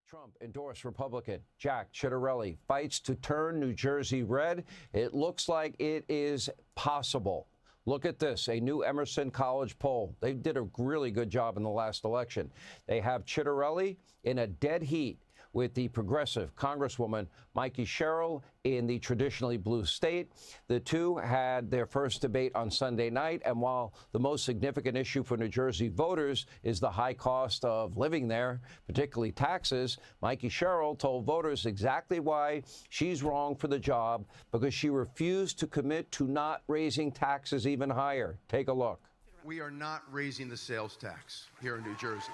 Trump endorsed Republican Jack Ciattarelli fights to turn New Jersey red. It looks like it is possible. Look at this, a new Emerson College poll. They did a really good job in the last election. They have Ciattarelli in a dead heat with the progressive Congresswoman Mikey Sherrill in the traditionally blue state. The two had their first debate on Sunday night, and while the most significant issue for New Jersey voters is the high cost of living there, particularly taxes, Mikey Sherrill told voters exactly why she's wrong for the job, because she refused to commit to not raising taxes even higher. Take a look. We are not raising the sales tax here in New Jersey.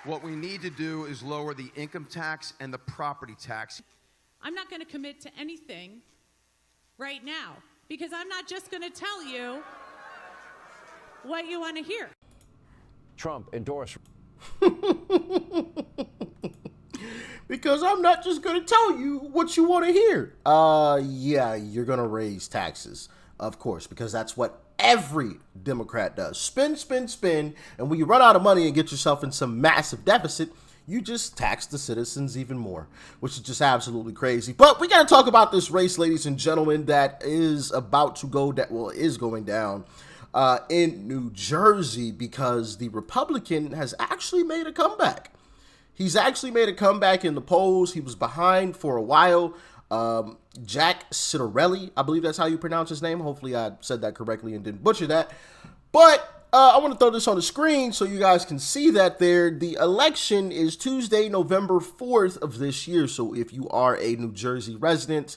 What we need to do is lower the income tax and the property tax. I'm not going to commit to anything right now because I'm not just going to tell you what you want to hear. Trump endorsed. Because I'm not just going to tell you what you want to hear. Yeah, you're going to raise taxes, of course, because that's what every Democrat does. Spend, spend, spend, and when you run out of money and get yourself in some massive deficit, you just tax the citizens even more, which is just absolutely crazy. But we got to talk about this race, ladies and gentlemen, that is about to go down, well, is going down in New Jersey, because the Republican has actually made a comeback. He's actually made a comeback in the polls. He was behind for a while. Jack Ciattarelli, I believe that's how you pronounce his name. Hopefully I said that correctly and didn't butcher that. But I want to throw this on the screen so you guys can see that there. The election is Tuesday, November 4th of this year. So if you are a New Jersey resident,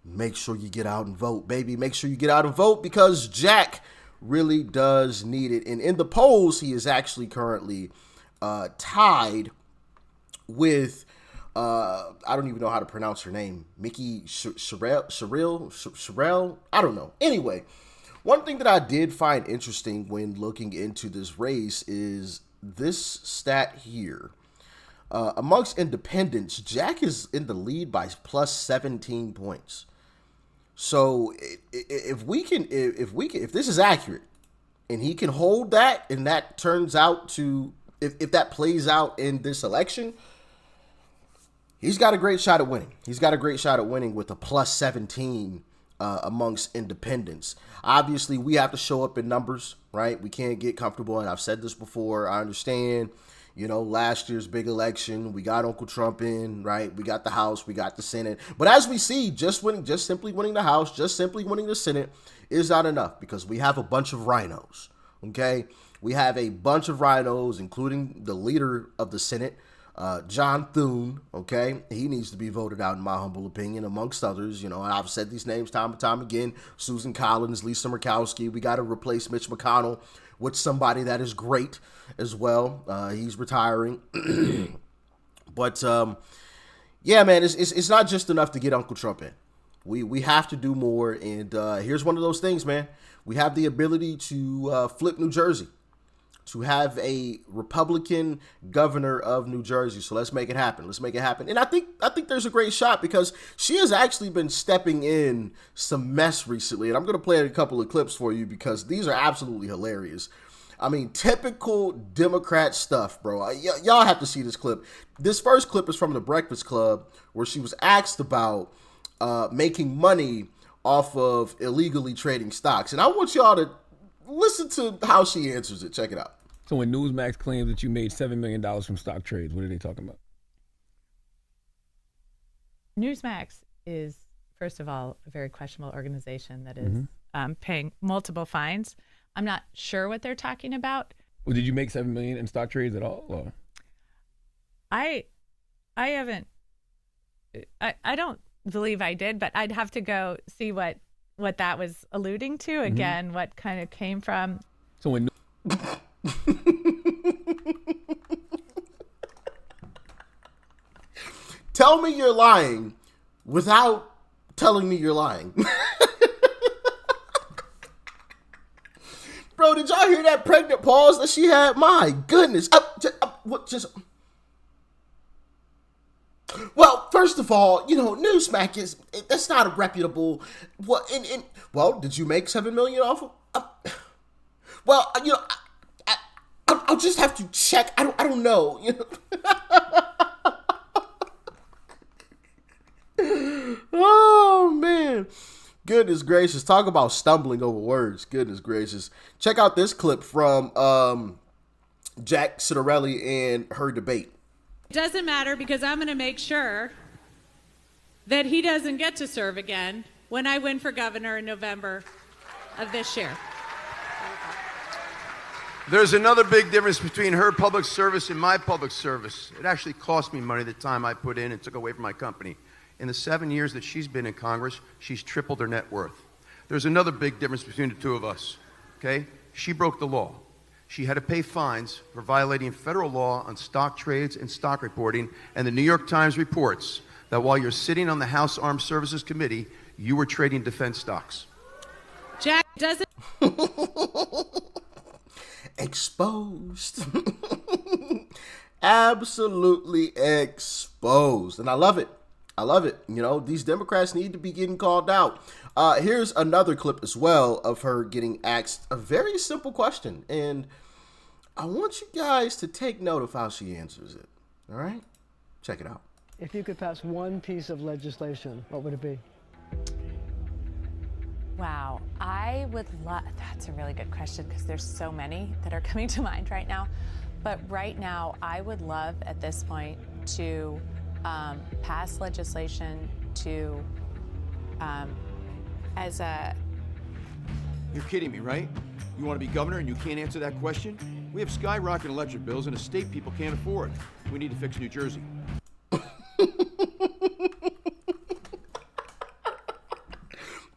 make sure you get out and vote, baby. Make sure you get out and vote, because Jack really does need it. And in the polls, he is actually currently tied with I don't even know how to pronounce her name. Mickey Sherrill? I don't know. Anyway, one thing that I did find interesting when looking into this race is this stat here. Amongst independents, Jack is in the lead by plus 17 points. So if this is accurate and he can hold that, and that turns out to, if that plays out in this election, he's got a great shot at winning. He's got a great shot at winning with a plus 17 amongst independents. Obviously, we have to show up in numbers, right? We can't get comfortable, and I've said this before. I understand, last year's big election, we got Uncle Trump in, right? We got the House, we got the Senate. But as we see, just simply winning the House, just simply winning the Senate is not enough, because we have a bunch of rhinos, okay? We have a bunch of rhinos, including the leader of the Senate, John Thune, okay? He needs to be voted out, in my humble opinion, amongst others. And I've said these names time and time again. Susan Collins, Lisa Murkowski. We got to replace Mitch McConnell with somebody that is great as well. He's retiring. But, yeah, man, it's not just enough to get Uncle Trump in. We have to do more, and here's one of those things, man. We have the ability to flip New Jersey, to have a Republican governor of New Jersey. So let's make it happen. Let's make it happen. And I think there's a great shot, because she has actually been stepping in some mess recently. And I'm going to play a couple of clips for you, because these are absolutely hilarious. I mean, typical Democrat stuff, bro. Y'all have to see this clip. This first clip is from The Breakfast Club, where she was asked about making money off of illegally trading stocks. And I want y'all to listen to how she answers it. Check it out. So when Newsmax claims that you made $7 million from stock trades, what are they talking about? Newsmax is, first of all, a very questionable organization that is paying multiple fines. I'm not sure what they're talking about. Well, did you make $7 million in stock trades at all? Or? I haven't. I don't believe I did, but I'd have to go see what that was alluding to. Again, what kind of came from. So when. Tell me you're lying without telling me you're lying. Bro, did y'all hear that pregnant pause that she had? My goodness. Well, first of all, Newsmax that's not a reputable. Well, did you make $7 million off of? Well, I'll just have to check. I don't know. Goodness gracious. Talk about stumbling over words. Goodness gracious. Check out this clip from Jack Ciattarelli and her debate. It doesn't matter because I'm going to make sure that he doesn't get to serve again when I win for governor in November of this year. There's another big difference between her public service and my public service. It actually cost me money the time I put in and took away from my company. In the 7 years that she's been in Congress, she's tripled her net worth. There's another big difference between the two of us, okay? She broke the law. She had to pay fines for violating federal law on stock trades and stock reporting, and the New York Times reports that while you're sitting on the House Armed Services Committee, you were trading defense stocks. Jack doesn't... Exposed. Absolutely exposed. And I love it. I love it. You know, these Democrats need to be getting called out. Here's another clip as well of her getting asked a very simple question. And I want you guys to take note of how she answers it. All right? Check it out. If you could pass one piece of legislation, what would it be? Wow, I would love, that's a really good question because there's so many that are coming to mind right now. But right now, I would love at this point to pass legislation to, as a... You're kidding me, right? You want to be governor and you can't answer that question? We have skyrocketing electric bills in a state people can't afford. We need to fix New Jersey.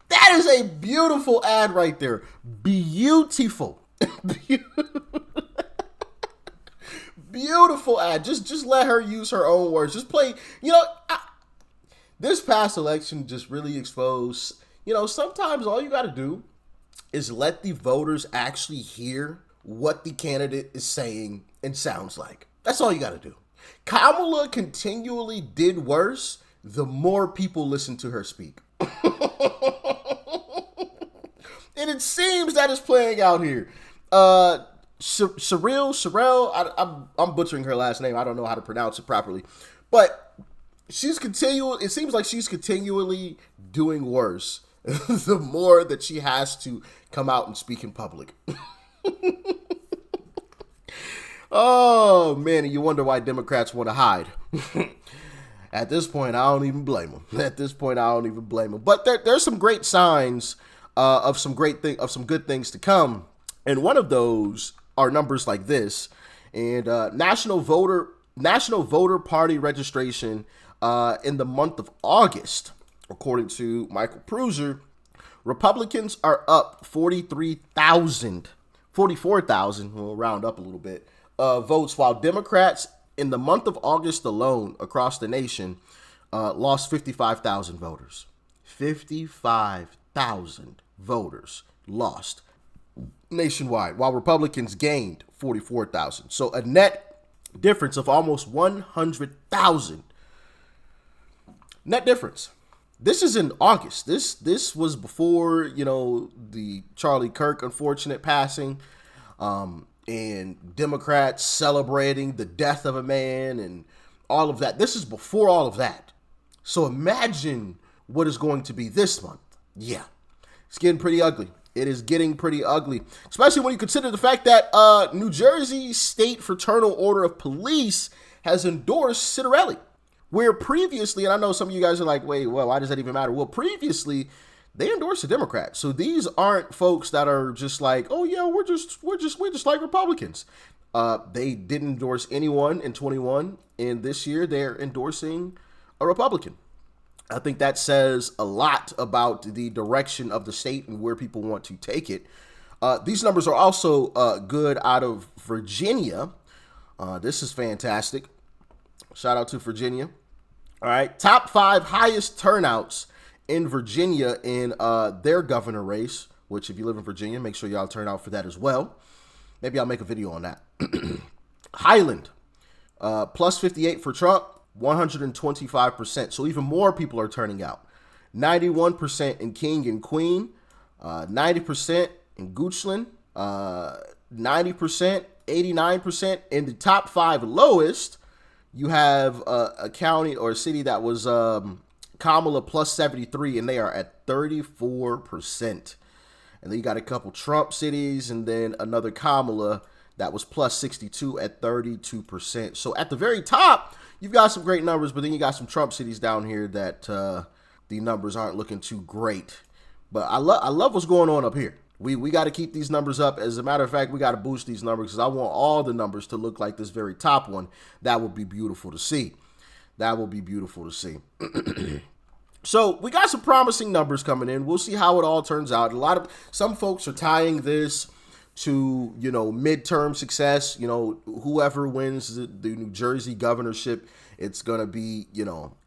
That is a beautiful ad right there. Beautiful. Beautiful ad. Just let her use her own words. Just play. You know, this past election just really exposed, you know, sometimes all you got to do is let the voters actually hear what the candidate is saying and sounds like. That's all you got to do. Kamala continually did worse the more people listened to her speak. And it seems that is playing out here. Sherelle, I'm butchering her last name. I don't know how to pronounce it properly. But it seems like she's continually doing worse the more that she has to come out and speak in public. Oh, man, and you wonder why Democrats want to hide. At this point, I don't even blame them. But there's some great signs of some good things to come, and one of those are numbers like this. And National Voter Party registration in the month of August, according to Michael Pruser, Republicans are up 44,000. We'll round up a little bit. Votes, while Democrats in the month of August alone across the nation lost 55,000 voters. 55,000 voters lost nationwide, while Republicans gained 44,000. So a net difference of almost 100,000. Net difference. This is in August. This was before, you know, the Charlie Kirk unfortunate passing, and Democrats celebrating the death of a man and all of that. This is before all of that. So imagine what is going to be this month. Yeah, it's getting pretty ugly. It is getting pretty ugly, especially when you consider the fact that New Jersey State Fraternal Order of Police has endorsed Ciattarelli, where previously, and I know some of you guys are like, wait, well, why does that even matter? Well, previously, they endorsed a Democrat. So these aren't folks that are just like, oh yeah, we're just like Republicans. They didn't endorse anyone in 21, and this year they're endorsing a Republican. I think that says a lot about the direction of the state and where people want to take it. These numbers are also good out of Virginia. This is fantastic. Shout out to Virginia. All right, top 5 highest turnouts in Virginia in their governor race, which if you live in Virginia, make sure y'all turn out for that as well. Maybe I'll make a video on that. Highland, plus 58 for Trump, 125%. So even more people are turning out. 91% in King and Queen, 90% in Goochland, 90%, 89%. In the top 5 lowest, you have a county or a city that was Kamala plus 73, and they are at 34%. And then you got a couple Trump cities, and then another Kamala that was plus 62 at 32%. So at the very top, you've got some great numbers, but then you got some Trump cities down here that the numbers aren't looking too great. But I love what's going on up here. We got to keep these numbers up. As a matter of fact, we got to boost these numbers because I want all the numbers to look like this very top one. That would be beautiful to see. That will be beautiful to see. So we got some promising numbers coming in. We'll see how it all turns out. Some folks are tying this to, midterm success. Whoever wins the New Jersey governorship, it's going to be,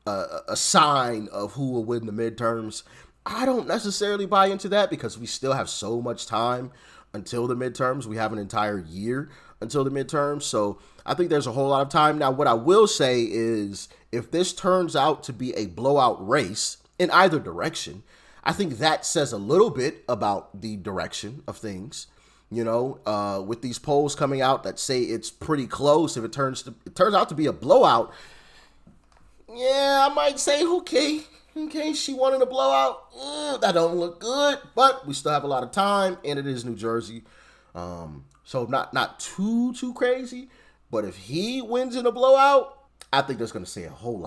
a sign of who will win the midterms. I don't necessarily buy into that because we still have so much time until the midterms. We have an entire year until the midterms. So I think there's a whole lot of time. Now, what I will say is if this turns out to be a blowout race in either direction, I think that says a little bit about the direction of things. With these polls coming out that say it's pretty close, if it turns out to be a blowout, yeah, I might say, okay, she wanted a blowout. That don't look good, but we still have a lot of time, and it is New Jersey. So not too crazy, but if he wins in a blowout, I think that's going to say a whole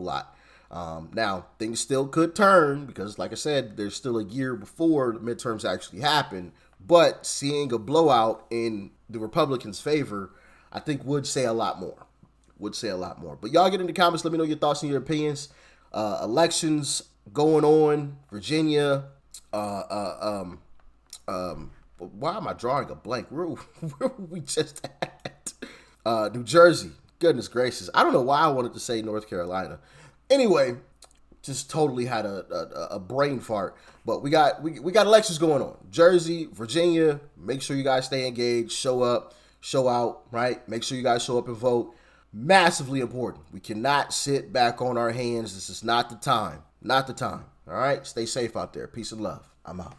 lot. Now, things still could turn because, like I said, there's still a year before the midterms actually happen. But seeing a blowout in the Republicans' favor, I think would say a lot more. But y'all get in the comments. Let me know your thoughts and your opinions. Elections going on. Virginia. Why am I drawing a blank? Where were we just at? New Jersey. Goodness gracious. I don't know why I wanted to say North Carolina. Anyway, just totally had a brain fart. But we got elections going on. Jersey, Virginia. Make sure you guys stay engaged. Show up, show out, right? Make sure you guys show up and vote. Massively important. We cannot sit back on our hands. This is not the time. All right? Stay safe out there. Peace and love. I'm out.